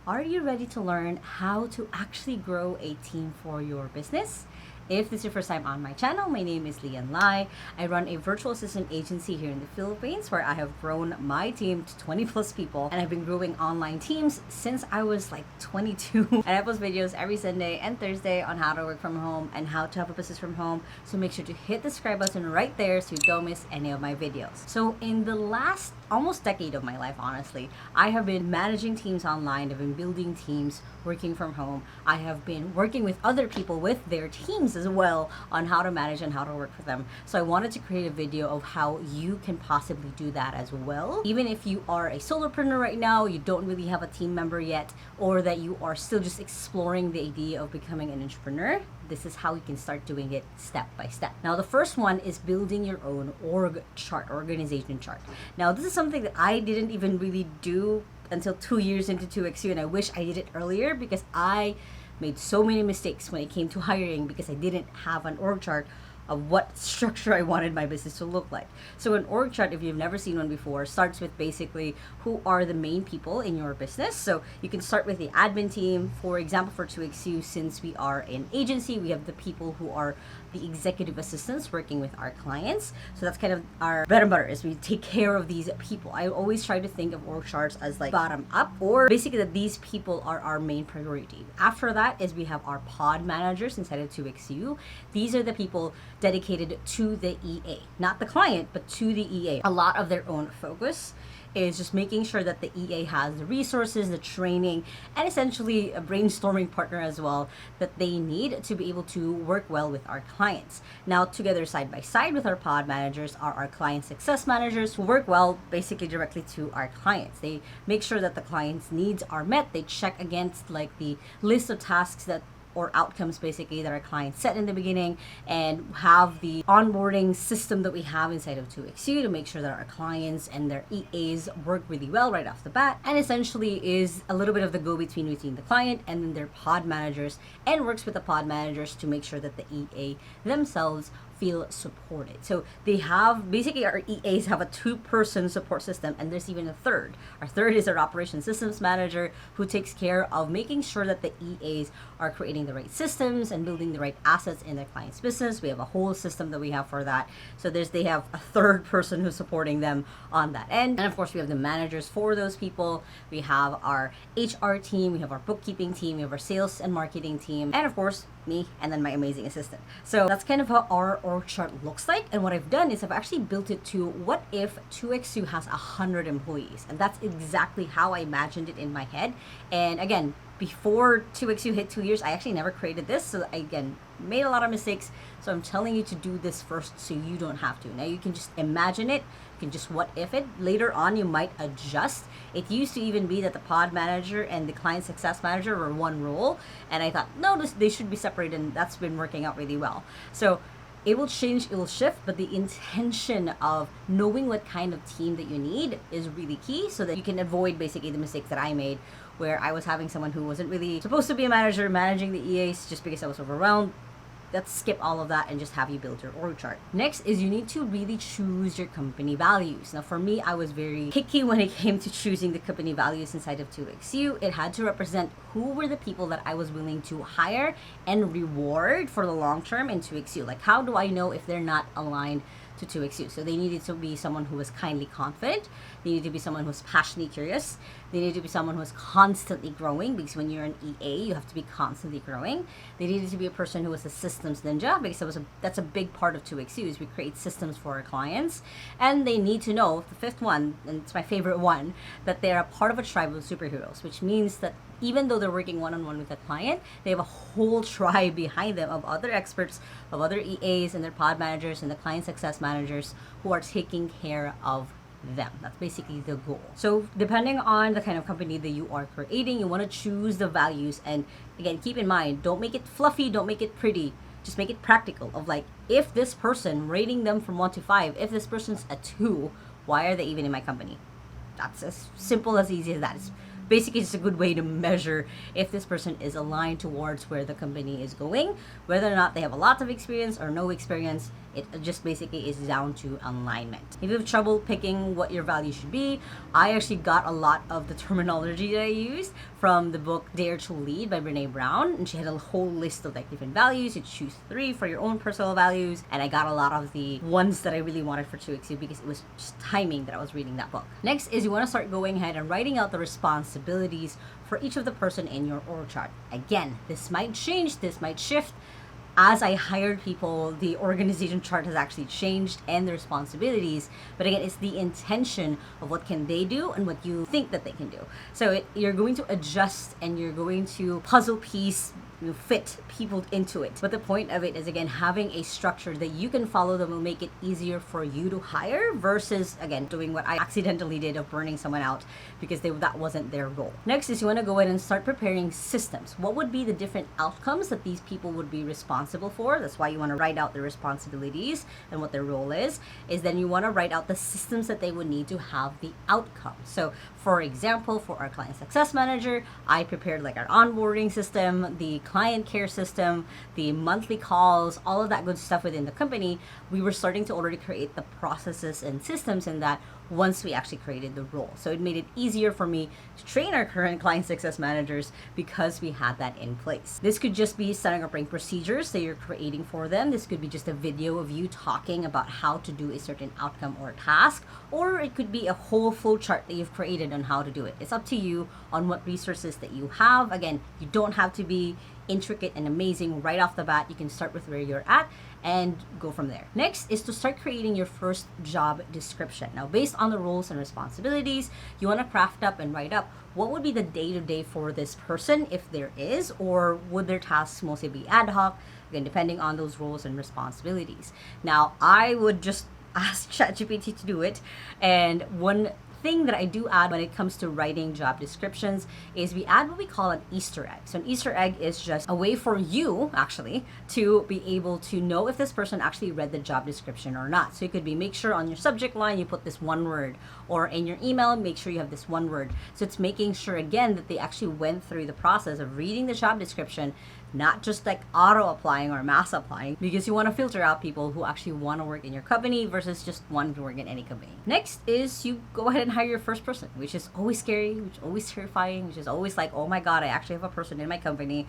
Are you ready to learn how to actually grow a team for your business? If this is your first time on my channel, my name is Lai. I run a virtual assistant agency here in the Philippines where I have grown my team to 20 plus people, and I've been growing online teams since I was like 22. And I post videos every Sunday and Thursday on how to work from home and how to have a business from home. So make sure to hit the subscribe button right there so you don't miss any of my videos. So in the last almost decade of my life, honestly, I have been managing teams online. I've been building teams, working from home. I have been working with other people with their teams as well on how to manage and how to work with them. So I wanted to create a video of how you can possibly do that as well. Even if you are a solopreneur right now, you don't really have a team member yet, or that you are still just exploring the idea of becoming an entrepreneur, this is how you can start doing it step by step. Now, the first one is building your own org chart, organization chart. Now, this is something that I didn't even really do until 2 years into 2XU, and I wish I did it earlier because I made so many mistakes when it came to hiring because I didn't have an org chart of what structure I wanted my business to look like. So an org chart, if you've never seen one before, starts with basically who are the main people in your business. So you can start with the admin team. For example, for 2XU, since we are an agency, we have the people who are the executive assistants working with our clients. So that's kind of our bread and butter, is we take care of these people. I always try to think of org charts as like bottom up, or basically that these people are our main priority. After that is we have our pod managers inside of 2XU. These are the people dedicated to the EA, not the client, but to the EA. A lot of their own focus is just making sure that the EA has the resources, the training, and essentially a brainstorming partner as well that they need to be able to work well with our clients. Now, together side by side with our pod managers are our client success managers, who work well basically directly to our clients. They make sure that the client's needs are met. They check against like the list of tasks that or outcomes basically that our clients set in the beginning, and have the onboarding system that we have inside of 2XU to make sure that our clients and their EAs work really well right off the bat, and essentially is a little bit of the go-between between the client and then their pod managers, and works with the pod managers to make sure that the EA themselves feel supported. So they have basically, our EAs have a 2-person support system, and there's even a third. Our third is our operations systems manager, who takes care of making sure that the EAs are creating the right systems and building the right assets in their client's business. We have a whole system that we have for that. So they have a third person who's supporting them on that end. And of course, we have the managers for those people. We have our HR team, we have our bookkeeping team, we have our sales and marketing team, and of course, me, and then my amazing assistant. So that's kind of how our org chart looks like. And what I've done is I've actually built it to what if 2XU has 100 employees, and that's exactly how I imagined it in my head. And again, before 2XU hit 2 years, I actually never created this. So I, again, made a lot of mistakes. So I'm telling you to do this first so you don't have to. Now you can just imagine it. You can just what if it. Later on, you might adjust. It used to even be that the pod manager and the client success manager were one role. And I thought, no, they should be separated. And that's been working out really well. So it will change, it will shift, but the intention of knowing what kind of team that you need is really key, so that you can avoid basically the mistakes that I made, where I was having someone who wasn't really supposed to be a manager managing the EAs just because I was overwhelmed. Let's skip all of that and just have you build your org chart. Next is you need to really choose your company values. Now, for me, I was very picky when it came to choosing the company values inside of 2XU. It had to represent who were the people that I was willing to hire and reward for the long term in 2XU. Like, how do I know if they're not aligned to 2XU? So they needed to be someone who was kindly confident. They needed to be someone who was passionately curious. They needed to be someone who was constantly growing, because when you're an EA, you have to be constantly growing. They needed to be a person who was a systems ninja, because that's a big part of 2XU, is we create systems for our clients. And they need to know, the fifth one, and it's my favorite one, that they're a part of a tribe of superheroes, which means that even though they're working one-on-one with a client, they have a whole tribe behind them of other experts, of other EAs and their pod managers and the client success managers who are taking care of them. That's basically the goal. So depending on the kind of company that you are creating, you want to choose the values. And again, keep in mind, don't make it fluffy, don't make it pretty. Just make it practical, of like, if this person, rating them from 1 to 5, if this person's a 2, why are they even in my company? That's as simple, as easy as that. It's basically just a good way to measure if this person is aligned towards where the company is going. Whether or not they have a lot of experience or no experience, It just basically is down to alignment. If you have trouble picking what your value should be, I actually got a lot of the terminology that I used from the book Dare to Lead by Brene Brown, and she had a whole list of like different values. You choose 3 for your own personal values, and I got a lot of the ones that I really wanted for 2XU because it was just timing that I was reading that book. Next is you want to start going ahead and writing out the responsibilities for each of the person in your org chart. Again, this might change, this might shift. As I hired people, the organization chart has actually changed and the responsibilities. But again, it's the intention of what can they do and what you think that they can do. So you're going to adjust and you're going to puzzle piece fit people into it. But the point of it is, again, having a structure that you can follow that will make it easier for you to hire versus, again, doing what I accidentally did of burning someone out because that wasn't their role. Next is you want to go ahead and start preparing systems. What would be the different outcomes that these people would be responsible for? That's why you want to write out the responsibilities and what their role is then you want to write out the systems that they would need to have the outcome. So for example, for our client success manager, I prepared like our onboarding system, the client care system, the monthly calls, all of that good stuff within the company. We were starting to already create the processes and systems in that once we actually created the role. So it made it easier for me to train our current client success managers because we had that in place. This could just be setting up procedures that you're creating for them. This could be just a video of you talking about how to do a certain outcome or task, or it could be a whole flow chart that you've created on how to do it. It's up to you on what resources that you have. Again, you don't have to be intricate and amazing right off the bat. You can start with where you're at and go from there. Next is to start creating your first job description. Now, based on the roles and responsibilities, you want to craft up and write up what would be the day-to-day for this person, if there is, or would their tasks mostly be ad hoc, again, depending on those roles and responsibilities. Now, I would just ask ChatGPT to do it, and one thing that I do add when it comes to writing job descriptions is we add what we call an Easter egg. So an Easter egg is just a way for you actually to be able to know if this person actually read the job description or not. So it could be, make sure on your subject line you put this one word, or in your email make sure you have this one word. So it's making sure again that they actually went through the process of reading the job description, not just like auto applying or mass applying, because you want to filter out people who actually want to work in your company versus just want to work in any company. Next is you go ahead and hire your first person, which is always scary, which is always terrifying, which is always like, oh my God, I actually have a person in my company.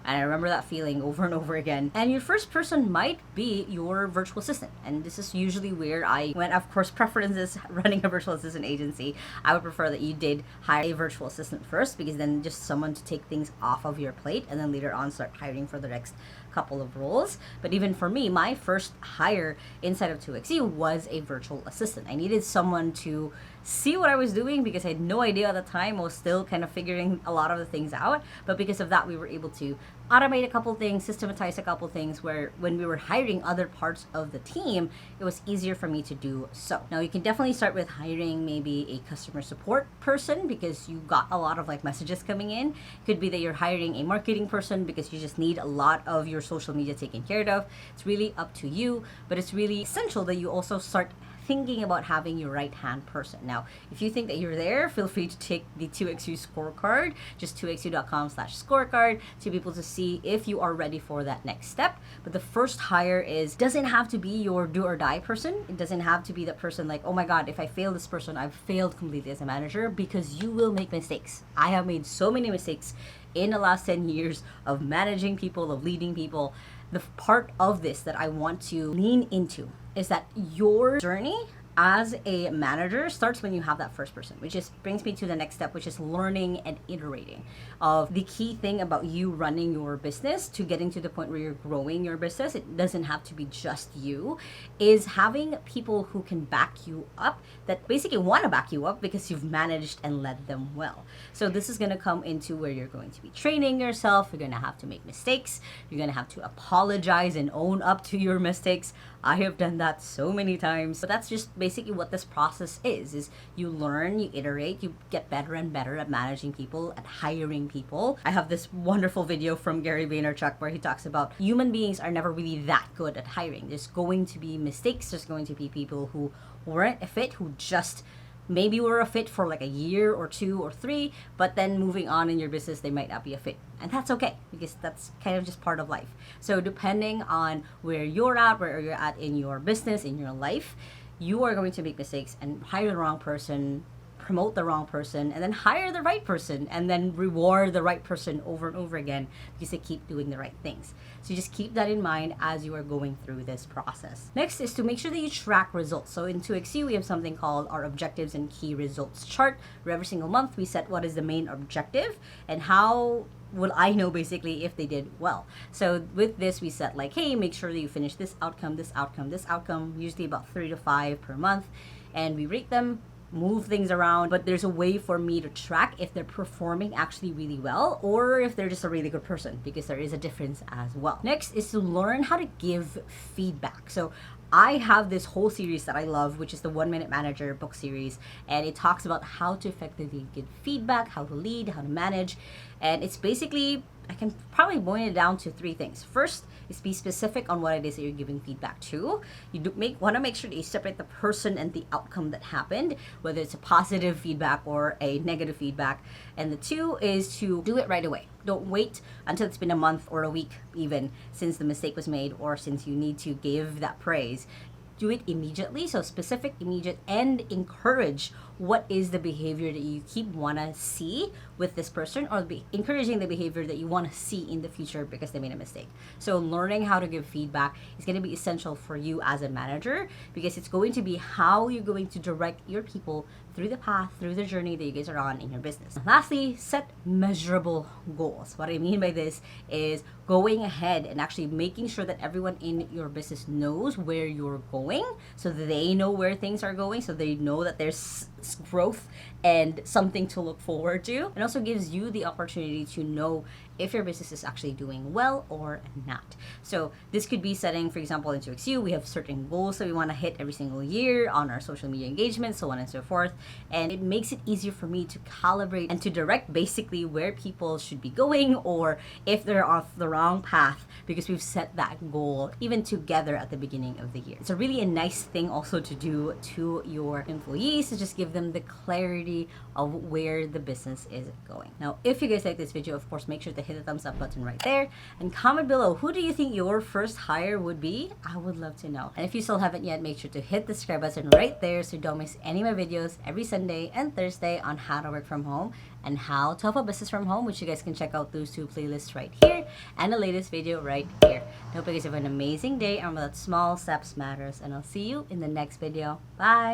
And I remember that feeling over and over again. And your first person might be your virtual assistant. And this is usually where I went, of course, preferences running a virtual assistant agency. I would prefer that you did hire a virtual assistant first, because then just someone to take things off of your plate and then later on start hiring for the next couple of roles. But even for me, my first hire inside of 2XU was a virtual assistant. I needed someone to see what I was doing because I had no idea at the time. I was still kind of figuring a lot of the things out. But because of that, we were able to automate a couple things, systematize a couple things, where when we were hiring other parts of the team, it was easier for me to do so. Now, you can definitely start with hiring maybe a customer support person because you got a lot of like messages coming in. It could be that you're hiring a marketing person because you just need a lot of your social media taken care of. It's really up to you, but it's really essential that you also start thinking about having your right-hand person. Now, if you think that you're there, feel free to take the 2XU scorecard, just 2XU.com/scorecard, to be able to see if you are ready for that next step. But the first hire doesn't have to be your do or die person. It doesn't have to be that person like, oh my God, if I fail this person, I've failed completely as a manager, because you will make mistakes. I have made so many mistakes in the last 10 years of managing people, of leading people. The part of this that I want to lean into is that your journey as a manager starts when you have that first person, which just brings me to the next step, which is learning and iterating. Of the key thing about you running your business to getting to the point where you're growing your business, it doesn't have to be just you, is having people who can back you up, that basically want to back you up because you've managed and led them well. So this is going to come into where you're going to be training yourself. You're going to have to make mistakes. You're going to have to apologize and own up to your mistakes. I have done that so many times. But that's just basically what this process is you learn, you iterate, you get better and better at managing people, at hiring people. I have this wonderful video from Gary Vaynerchuk where he talks about human beings are never really that good at hiring. There's going to be mistakes. There's going to be people who weren't a fit, who just maybe we're a fit for like a year or 2 or 3, but then moving on in your business, they might not be a fit. And that's okay, because that's kind of just part of life. So depending on where you're at in your business, in your life, you are going to make mistakes and hire the wrong person, promote the wrong person, and then hire the right person, and then reward the right person over and over again because they keep doing the right things. So just keep that in mind as you are going through this process. Next is to make sure that you track results. So in 2XU, we have something called our objectives and key results chart, where every single month we set what is the main objective and how will I know basically if they did well. So with this, we set like, hey, make sure that you finish this outcome, this outcome, this outcome, usually about 3 to 5 per month, and we rate them, move things around, but there's a way for me to track if they're performing actually really well or if they're just a really good person, because there is a difference as well. Next is to learn how to give feedback. So I have this whole series that I love, which is the 1 Minute Manager book series, and it talks about how to effectively give feedback, how to lead, how to manage, and it's basically, I can probably boil it down to 3 things. First is be specific on what it is that you're giving feedback to. You want to make sure that you separate the person and the outcome that happened, whether it's a positive feedback or a negative feedback. And the 2 is to do it right away. Don't wait until it's been a month or a week even since the mistake was made or since you need to give that praise. Do it immediately. So specific, immediate, and encourage what is the behavior that you keep want to see with this person, or encouraging the behavior that you want to see in the future because they made a mistake. So learning how to give feedback is going to be essential for you as a manager, because it's going to be how you're going to direct your people through the path, through the journey that you guys are on in your business. Lastly, set measurable goals. What I mean by this is going ahead and actually making sure that everyone in your business knows where you're going, so they know where things are going, so they know that there's growth and something to look forward to. It also gives you the opportunity to know if your business is actually doing well or not. So this could be setting, for example, in 2XU, we have certain goals that we want to hit every single year on our social media engagement, so on and so forth. And it makes it easier for me to calibrate and to direct basically where people should be going, or if they're off the wrong path, because we've set that goal even together at the beginning of the year. It's a really a nice thing also to do to your employees, to just give them the clarity of where the business is going. Now, if you guys like this video, of course, make sure to hit the thumbs up button right there and comment below, who do you think your first hire would be? I would love to know. And if you still haven't yet, make sure to hit the subscribe button right there so you don't miss any of my videos every Sunday and Thursday on how to work from home and how to have a business from home, which you guys can check out those 2 playlists right here and the latest video right here. I hope you guys have an amazing day, and that small steps matters, and I'll see you in the next video. Bye!